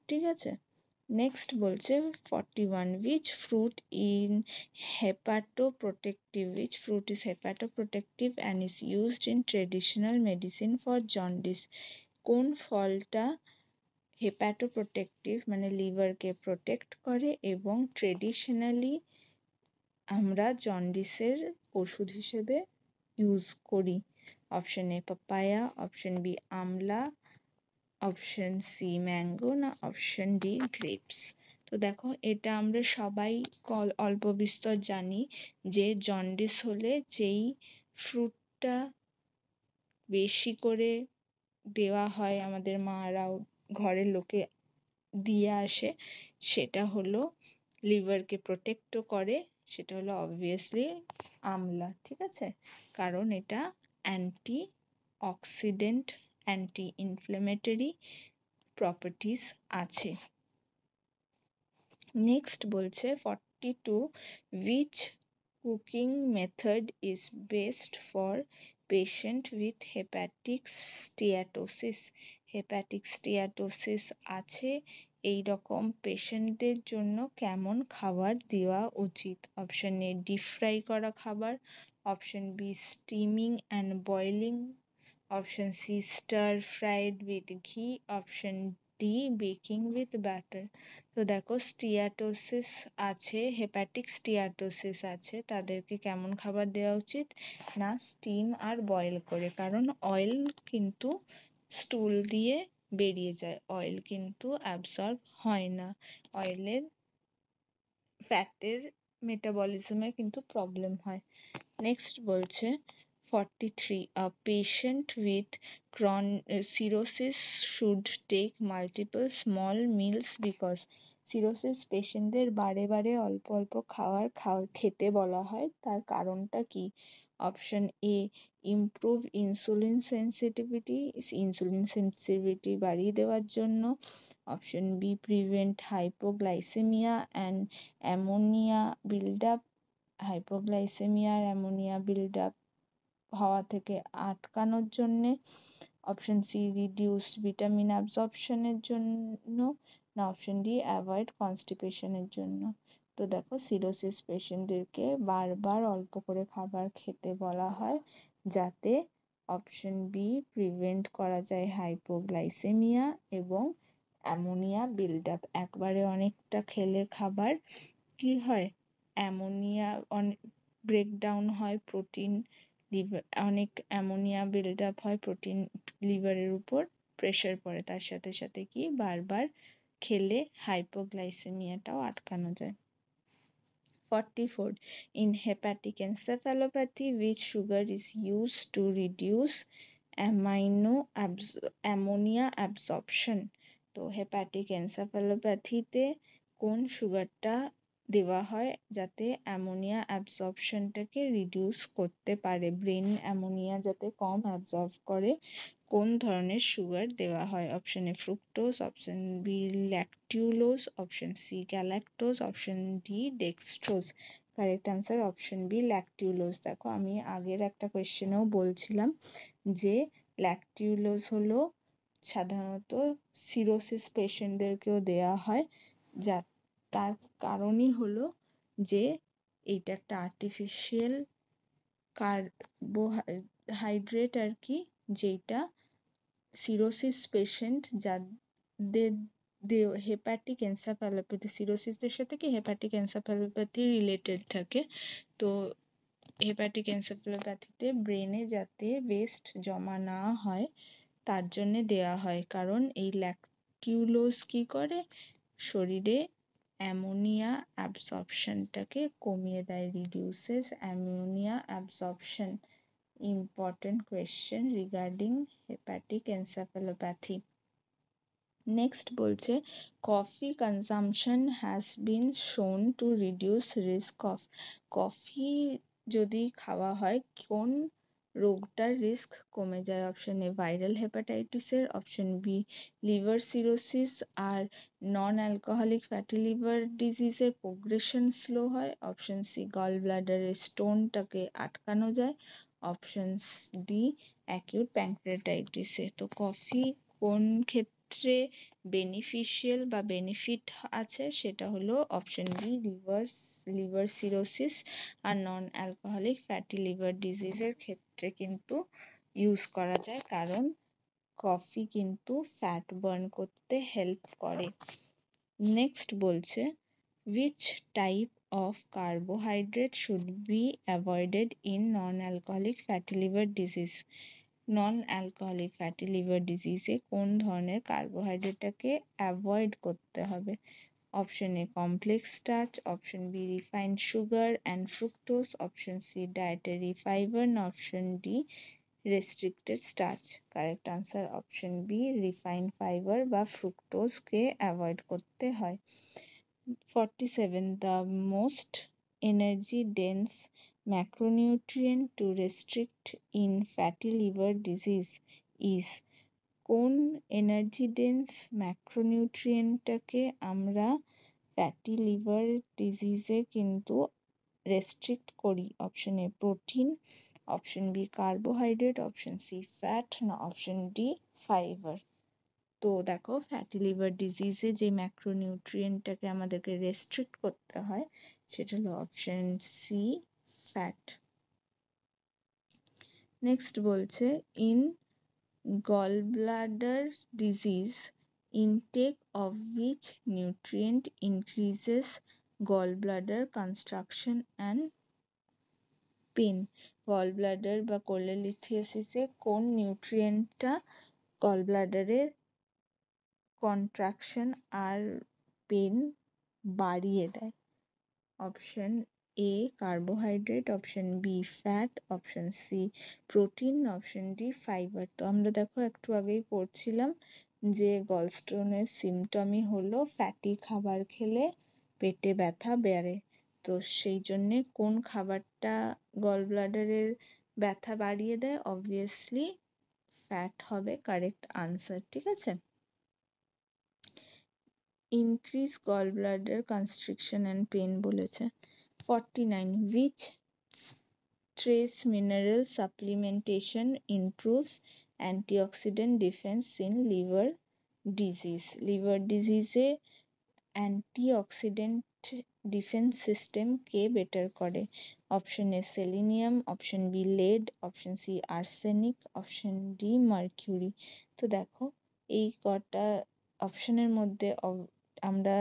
ঠিক আছে। নেক্সট বলছে 41. Which fruit is hepatoprotective and is used in traditional medicine for jaundice? কোন ফলটা হেপাটোপ্রোটেক্টিভ মানে লিভারকে প্রোটেক্ট করে এবং ট্রেডিশনালি আমরা জন্ডিসের ওষুধ হিসেবে ইউজ করি? Option A papaya, option B amla, option C mango, না অপশন ডি গ্রেপস। তো দেখো এটা আমরা সবাই অল্প বিস্তর জানি যে জন্ডিস হলে যেই ফ্রুটটা বেশি করে দেওয়া হয়, আমাদের মারাও ঘরের লোকে দিয়ে আসে, সেটা হলো লিভারকে প্রোটেক্টও করে, সেটা হলো অবভিয়াসলি আমলা, ঠিক আছে। কারণ এটা anti oxidant, anti inflammatory properties আছে। নেক্সট বলছে 42. Which cooking method is best for patient with hepatic steatosis? Hepatic steatosis আছে এই রকম পেশেন্টদের জন্য কেমন খাবার দেওয়া উচিত? অপশন এ ডিপ ফ্রাই করা খাবার, option B steaming and boiling, option C stir fried with ghee, option D baking with batter. তো দেখো স্টিয়াটোসিস আছে, হেপাটিক স্টিয়াটোসিস আছে, তাদেরকে কেমন খাবার দেওয়া উচিত? না স্টিম আর বয়েল করে, কারণ অয়েল কিন্তু স্টুল দিয়ে বেরিয়ে যায়, অয়েল কিন্তু অ্যাবসর্ব হয় না, অয়েলের ফ্যাটের মেটাবলিজমে কিন্তু প্রবলেম হয়। নেক্সট বলছে 43. A patient with cirrhosis should take multiple small meals because cirrhosis পেশেন্টদের বারে বারে অল্প অল্প খেতে বলা হয়, তার কারণটা কি? Option A improve insulin sensitivity বাড়িয়ে দেওয়ার জন্য, option B prevent hypoglycaemia and ammonia buildup, hypoglycaemia আর অ্যামোনিয়া বিল্ডআপ হওয়া থেকে আটকানোর জন্যে, অপশন সি রিডিউস ভিটামিন অ্যাবজর্পশনের জন্য, না অপশন ডি অ্যাভয়েড কনস্টিপেশনের জন্য। তো দেখো সিরোসিস পেশেন্টদেরকে বারবার অল্প করে খাবার খেতে বলা হয় যাতে অপশন বি প্রিভেন্ট করা যায় হাইপোগ্লাইসেমিয়া এবং অ্যামোনিয়া বিল্ডআপ। একবারে অনেকটা খেলে খাবার কি হয়, অ্যামোনিয়া ব্রেকডাউন হয়, প্রোটিন লিভার অনেক অ্যামোনিয়া বিল্ডআপ হয়, প্রোটিন লিভারের উপর প্রেশার পড়ে, তার সাথে সাথে কি বারবার খেলে হাইপোগ্লাইসেমিয়াটাও আটকানো যায়। 44. In hepatic encephalopathy, which sugar is used to reduce ammonia absorption? তো হেপাটিক এনসেফালোপ্যাথিতে কোন সুগারটা দেওয়া হয় যাতে অ্যামোনিয়া অ্যাবজর্পশনটাকে রিডিউস করতে পারে, ব্রেন অ্যামোনিয়া যাতে কম অ্যাবজর্ব করে, কোন ধরনের সুগার দেওয়া হয়? Option A fructose, option B lactulose, option C galactose, option D dextrose. Correct answer option B lactulose. দেখো আমি আগের একটা কোয়েশ্চেনেও বলছিলাম যে ল্যাকটিউলোজ হলো সাধারণত সিরোসিস পেশেন্টদেরকেও দেওয়া হয়, যা তার কারণই হলো যে এইটা একটা আর্টিফিশিয়াল কার্বোহাইড্রেট আর কি, যেটা সিরোসিস পেশেন্ট যাদের হেপাটিক এনসেফালোপ্যাথি, সিরোসিসের সাথে কি হেপাটিক এনসেফালোপ্যাথি রিলেটেড থাকে, তো হেপাটিক এনসেফালোপ্যাথিতে ব্রেনে যাতে ওয়েস্ট জমা না হয় তার জন্যে দেওয়া হয়, কারণ এই ল্যাকটিউলোজ কি করে শরীরে অ্যামোনিয়া অ্যাবসর্পশনটাকে কমিয়ে দেয়, reduces ammonia absorption. Important question regarding hepatic encephalopathy. Next বলছে coffee consumption has been shown to reduce risk of. Coffee যদি খাওয়া হয় কোন রোগটার রিস্ক কমে যায়? অপশন এ ভাইরাল হেপাটাইটিসের, অপশন বি লিভার সিরোসিস আর নন অ্যালকোহলিক ফ্যাটি লিভার ডিজিজের প্রোগ্রেশন স্লো হয়, অপশন সি গল ব্লাডারের স্টোনটাকে আটকানো যায়, অপশন ডি অ্যাকিউট প্যানক্রিয়াটাইটিসে। তো কফি কোন ক্ষেত্রে বেনিফিশিয়াল বা বেনিফিট আছে সেটা হলো অপশন বি লিভার সিরোসিস আর নন অ্যালকোহলিক ফ্যাটি লিভার ডিজিজের ক্ষেত্রে কিন্তু ইউজ করা যায়, কারণ কফি কিন্তু ফ্যাট বার্ন করতে হেল্প করে। নেক্সট বলছে which type of carbohydrate should be avoided in non-alcoholic fatty liver disease? Non alcoholic fatty liver ডিজিজে কোন ধরনের কার্বোহাইড্রেটটাকে অ্যাভয়েড করতে হবে? Option A complex starch, option B refined sugar and fructose, option C dietary fibre, option D restricted starch. Correct answer option B refined fibre বা ফ্রুক্টোজকে avoid করতে হয়। 47 the most energy dense macronutrient to restrict in fatty liver disease is। কোন energy dense ম্যাক্রোনিউট্রিয়েন্টটাকে আমরা fatty liver ডিজিজে কিন্তু restrict করি? Option A protein, option B carbohydrate, option C fat, না অপশন ডি ফাইবার। তো দেখো ফ্যাটি লিভার ডিজিজে যে ম্যাক্রোনিউট্রিয়েন্টটাকে আমাদেরকে রেস্ট্রিক্ট করতে হয় সেটা হলো অপশন সি ফ্যাট। নেক্সট বলছে in gallbladder disease intake of which nutrient increases gallbladder construction and pain? gallbladder বা কোলেলিথিয়াসিসে কোন নিউট্রিয়েন্টটা গলব্লাডারের কন্ট্রাকশন আর পেন বাড়িয়ে দেয়? Option A carbohydrate, option B fat, option C protein, option D fibre. তো আমরা দেখো একটু আগেই পড়ছিলাম যে গলস্টোনের সিমটমই হলো ফ্যাটি খাবার খেলে পেটে ব্যথা বাড়ে। তো সেই জন্যে কোন খাবারটা গলব্লাডারের ব্যথা বাড়িয়ে দেয়? অবভিয়াসলি ফ্যাট হবে কারেক্ট আনসার। ঠিক আছে, increase gallbladder constriction and pain বলেছে। 49 which trace mineral supplementation improves antioxidant defense in liver disease? liver disease এ অ্যান্টিঅক্সিডেন্ট ডিফেন্স সিস্টেম কে বেটার করে? Option A selenium, option B lead, option C arsenic, option D mercury. তো দেখো এই কটা অপশনের মধ্যে আমরা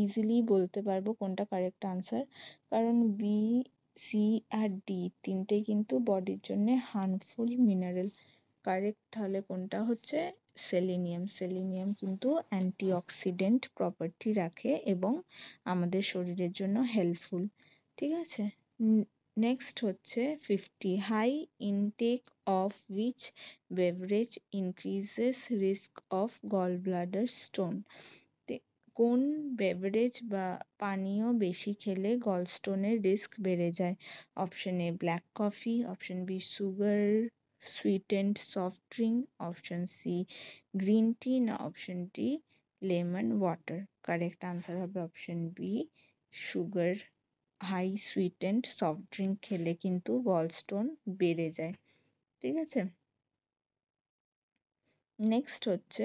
ইজিলি বলতে পারবো কোনটা কারেক্ট আনসার, কারণ বি সি আর ডি তিনটেই কিন্তু বডির জন্য হার্মফুল মিনারেল। কারেক্ট তাহলে কোনটা হচ্ছে সেলিনিয়াম। সেলিনিয়াম কিন্তু অ্যান্টিঅক্সিডেন্ট প্রপার্টি রাখে এবং আমাদের শরীরের জন্য হেল্পফুল। ঠিক আছে, নেক্সট হচ্ছে 50 high intake of which beverage increases risk of gall bladder stone? কোন বেভারেজ বা পানীয় বেশি খেলে গলস্টোনের রিস্ক বেড়ে যায়? Option A black coffee, option B sugar sweetened soft drink, option C green tea, না option D lemon water. Correct answer হবে option B sugar high sweetened soft drink খেলে কিন্তু গলস্টোন বেড়ে যায়। ঠিক আছে, নেক্সট হচ্ছে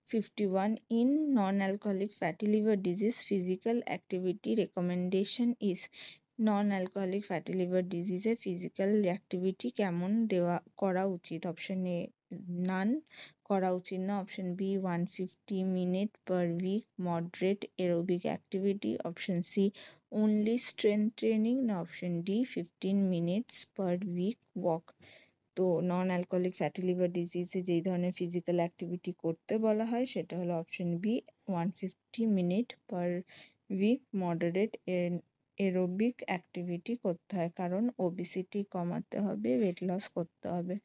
51 in non-alcoholic fatty liver disease physical activity recommendation is। non-alcoholic fatty liver disease physical activity কেমন দেওয়া করা উচিত? অপশন এ নান করা উচিত না, option B 150 minute per week moderate aerobic activity, option C only strength training, না option D 15 minutes per week walk. তো non alcoholic fatty liver ডিজিজে যেই ধরনের ফিজিক্যাল অ্যাক্টিভিটি করতে বলা হয় সেটা হলো option B 150 minute per with moderate aerobic activity করতে হয়, কারণ ওবিসিটি কমাতে হবে, ওয়েট লস করতে হবে।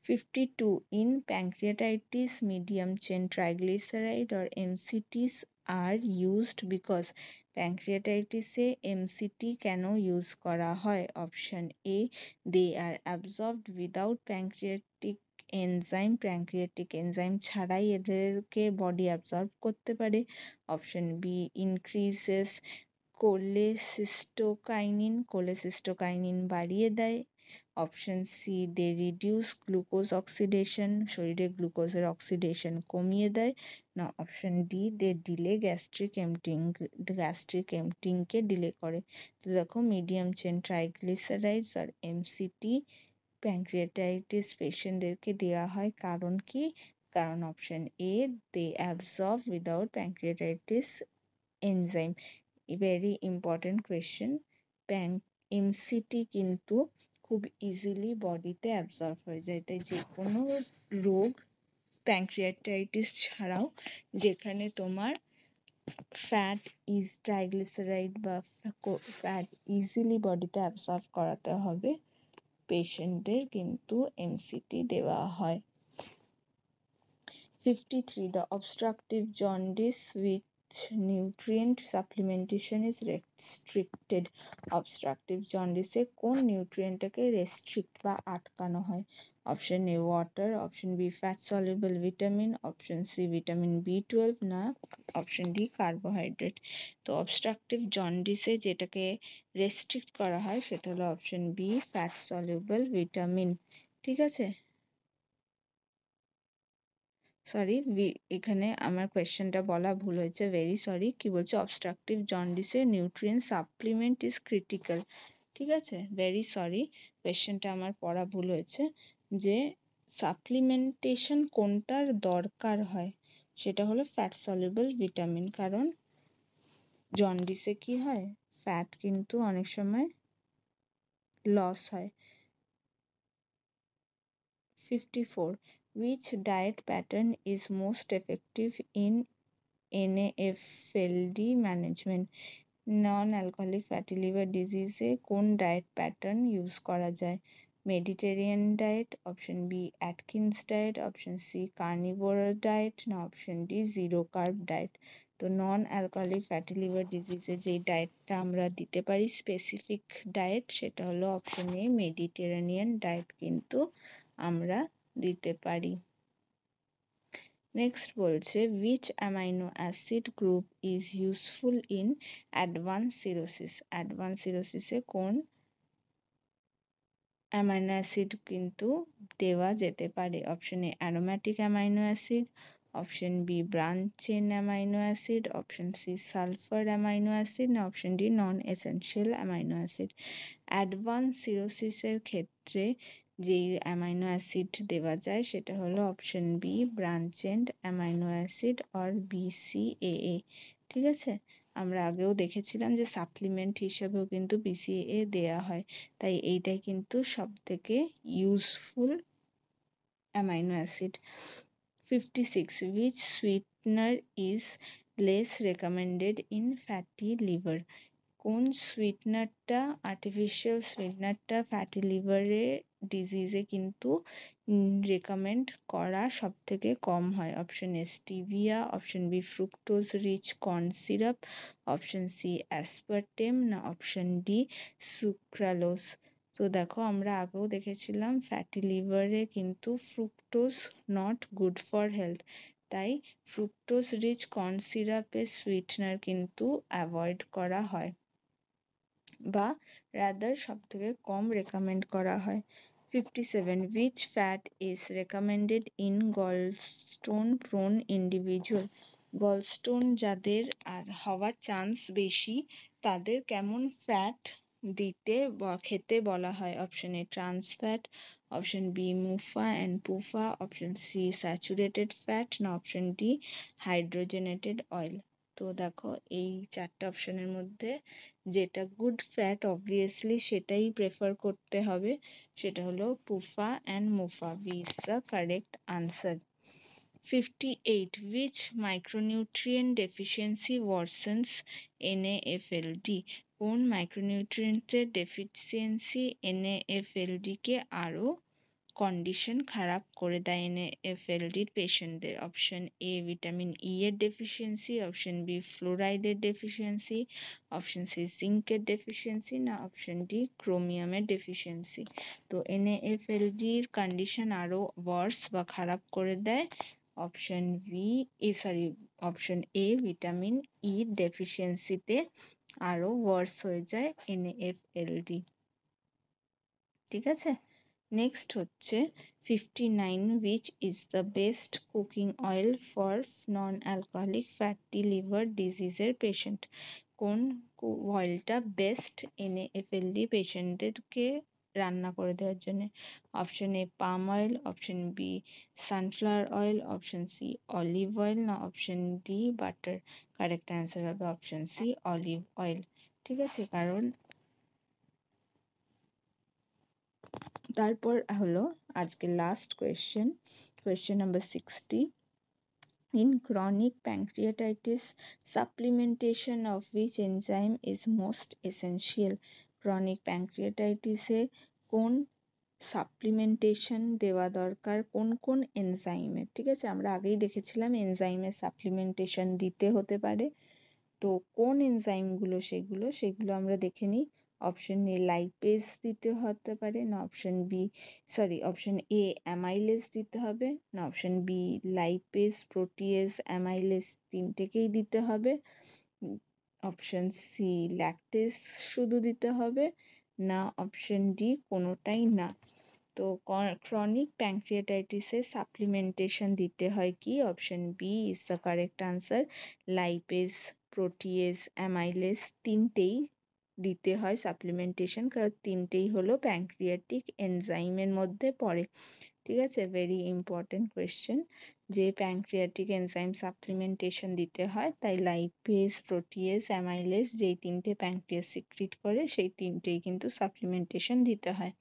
52. In pancreatitis, medium chain triglyceride or MCTs are used because pancreatitis-এ MCT কেন ইউজ করা হয়? Option A, they are absorbed without pancreatic enzyme ছাড়াই এদেরকে বডি অ্যাবজর্ব করতে পারে। অপশন বি, ইনক্রিজেস কোলেসিস্টোকাইনিন বাড়িয়ে দেয়। Option C, they reduce glucose oxidation, শরীরে গ্লুকোজের অক্সিডেশন কমিয়ে দেয়। না option D, they delay gastric এমটিংকে ডিলে করে। তো দেখো, মিডিয়াম চেন ট্রাইগ্লিসারাইডস আর এমসিটি প্যানক্রিয়াটাইটিস পেশেন্টদেরকে দেওয়া হয়, কারণ কি? কারণ option A, they absorb without pancreatitis enzyme. Very important question. MCT কিন্তু খুব ইজিলি বডিতে অ্যাবজর্ব হয়ে যায়, তাই যে কোনো রোগ প্যানক্রিয়াটাইটিস ছাড়াও যেখানে তোমার ট্রাইগ্লিসারাইড বা ফ্যাট ইজিলি বডিতে অ্যাবজর্ব করাতে হবে, পেশেন্টদের কিন্তু এমসিটি দেওয়া হয়। 53. The obstructive jaundice which nutrient supplementation is restricted. Obstructive jaundice কোন নিউট্রিয়েন্টটাকে রেস্ট্রিক্ট বা আটকানো হয়? Option A water, option B fat soluble vitamin, option C vitamin B12, না অপশন ডি কার্বোহাইড্রেট। তো অবস্ট্রাকটিভ জন্ডিসে যেটাকে রেস্ট্রিক্ট করা হয় সেটা হলো option B fat soluble vitamin. ঠিক আছে, সরি এখানে আমার কোয়েশ্চেনটা বলা ভুল হয়েছে, ভেরি সরি। কি বলছে? অবস্ট্রাকটিভ জন্ডিসে নিউট্রিয়েন্ট সাপ্লিমেন্ট ইজ ক্রিটিক্যাল। ঠিক আছে, ভেরি সরি, কোয়েশ্চেনটা আমার পড়া ভুল হয়েছে। যে সাপ্লিমেন্টেশন কোনটার দরকার হয় সেটা হলো ফ্যাট সলিউবল ভিটামিন, কারণ জন্ডিসে কি হয়, ফ্যাট কিন্তু অনেক সময় লস হয়। 54. Which diet pattern is most effective in NAFLD management? Non alcoholic fatty liver ডিজিজে কোন ডায়েট প্যাটার্ন ইউজ করা যায়? Mediterranean diet, option B Atkins diet, option C carnivore diet, না option D zero carb diet. তো non alcoholic fatty liver ডিজিজে যেই ডায়েটটা আমরা দিতে পারি স্পেসিফিক ডায়েট, সেটা হলো অপশন এ মেডিটেরেনিয়ান ডায়েট কিন্তু আমরা দিতে পারি। নেক্সট বলছে which amino acid group is useful in advanced cirrhosis? Advance সিরোসিসে কোন অ্যামাইনো অ্যাসিড কিন্তু দেওয়া যেতে পারে? Option A aromatic amino acid, option B branch chain amino acid, option C sulphur amino acid, না option D non essential amino acid. Advance সিরোসিসের ক্ষেত্রে যেই অ্যামাইনো অ্যাসিড দেওয়া যায় সেটা হলো option B branch chain amino acid or BCAA। ঠিক আছে, আমরা আগেও দেখেছিলাম যে সাপ্লিমেন্ট হিসেবেও কিন্তু BCAA দেয়া হয়, তাই এইটাই কিন্তু সব থেকে useful amino acid. 56. Which sweetener is less recommended in fatty liver? কোন সুইটনারটা, আর্টিফিশিয়াল সুইটনারটা ফ্যাটি লিভারে ডিজিজে কিন্তু রেকমেন্ড করা সব থেকে কম হয়? Option A stevia, option B fructose rich corn syrup, option C aspartame, না অপশন ডি সুক্রালোজ। তো দেখো, আমরা আগেও দেখেছিলাম ফ্যাটি লিভারে কিন্তু fructose not good for health, তাই ফ্রুক্টোজ রিচ কর্ন সিরাপের সুইটনার কিন্তু অ্যাভয়েড করা হয় বা রাদার সব থেকে কম রেকমেন্ড করা হয়। 57. Which fat is recommended in gallstone prone individual? Gallstone যাদের আর হওয়ার চান্স বেশি তাদের কেমন ফ্যাট দিতে বা খেতে বলা হয়? Option A trans fat, option B MUFA and PUFA, option C saturated fat, না অপশন ডি হাইড্রোজেনেটেড অয়েল। তো দেখো, এই চারটে অপশনের মধ্যে যেটা গুড ফ্যাট অবভিয়াসলি সেটাই প্রেফার করতে হবে, সেটা হলো PUFA and MUFA. B is the correct answer. 58. Which micronutrient deficiency worsens NAFLD? কোন মাইক্রোনিউট্রিয়েন্টের ডেফিসিয়েন্সি NAFLD কে আরও কন্ডিশন খারাপ করে দেয় NAFLD পেশেন্টদের? অপশন এ ভিটামিন ই এর ডেফিসিয়েন্সি, অপশন বি ফ্লোরাইডের ডেফিসিয়েন্সি, অপশন সি জিঙ্কের ডেফিসিয়েন্সি, না অপশন ডি ক্রোমিয়ামের ডেফিসিয়েন্সি? তো NAFLDর কন্ডিশন আরও ওয়ার্স বা খারাপ করে দেয় অপশন এ ভিটামিন ই ডেফিসিয়েন্সিতে আরও ওয়ার্স হয়ে যায় NAFLD। ঠিক আছে, নেক্সট হচ্ছে 59. which is the best cooking oil for non-alcoholic fatty liver diseases patient? কোন অয়েলটা বেস্ট NAFLD পেশেন্টদেরকে রান্না করে দেওয়ার জন্য? Option A palm oil, option B sunflower oil, option C olive oil, না option D butter? Correct answer হবে option C olive oil. ঠিক আছে, কারণ তারপর হলো আজকে last question number 60. In chronic pancreatitis, supplementation of which enzyme is most essential? chronic pancreatitis এ কোন supplementation দেওয়া দরকার কোন কোন এনজাইমের? ঠিক আছে, আমরা আগেই দেখেছিলাম এনজাইমের সাপ্লিমেন্টেশন দিতে হতে পারে। তো কোন এনজাইমগুলো সেগুলো আমরা দেখে নিই। অপশন এ লাইপেজ দিতে হতে পারে, না অপশন এ অ্যামাইলেজ দিতে হবে, না option B lipase protease amylase তিনটেকেই দিতে হবে, অপশন সি ল্যাকটেজ শুধু দিতে হবে, না অপশন ডি কোনোটাই না? তো ক্রনিক প্যানক্রিয়াটাইটিসে সাপ্লিমেন্টেশন দিতে হয় কি? Option B is the correct answer. Lipase protease amylase তিনটেই দিতে হয় সাপ্লিমেন্টেশন, কারণ তিনটেই হলো প্যানক্রিয়াটিক এনজাইমের মধ্যে পড়ে। ঠিক আছে, ভেরি ইম্পর্টেন্ট কোয়েশ্চেন যে প্যানক্রিয়াটিক এনজাইম সাপ্লিমেন্টেশন দিতে হয়, তাই লাইপেজ প্রোটিয়েজ অ্যামাইলেজ যেই তিনটে প্যানক্রিয়াস সিক্রিট করে সেই তিনটেই কিন্তু সাপ্লিমেন্টেশন দিতে হয়।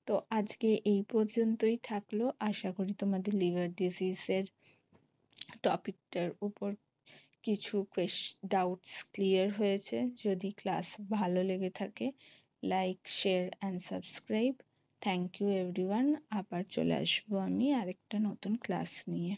তো আজকে এই পর্যন্তই থাকলো। আশা করি তোমাদের লিভার ডিজিজের টপিকটার উপর কিছু ডাউটস ক্লিয়ার হয়েছে। যদি ক্লাস ভালো লেগে থাকে like share and subscribe. Thank you everyone. আবার চলে আসবো আমি আরেকটা নতুন ক্লাস নিয়ে।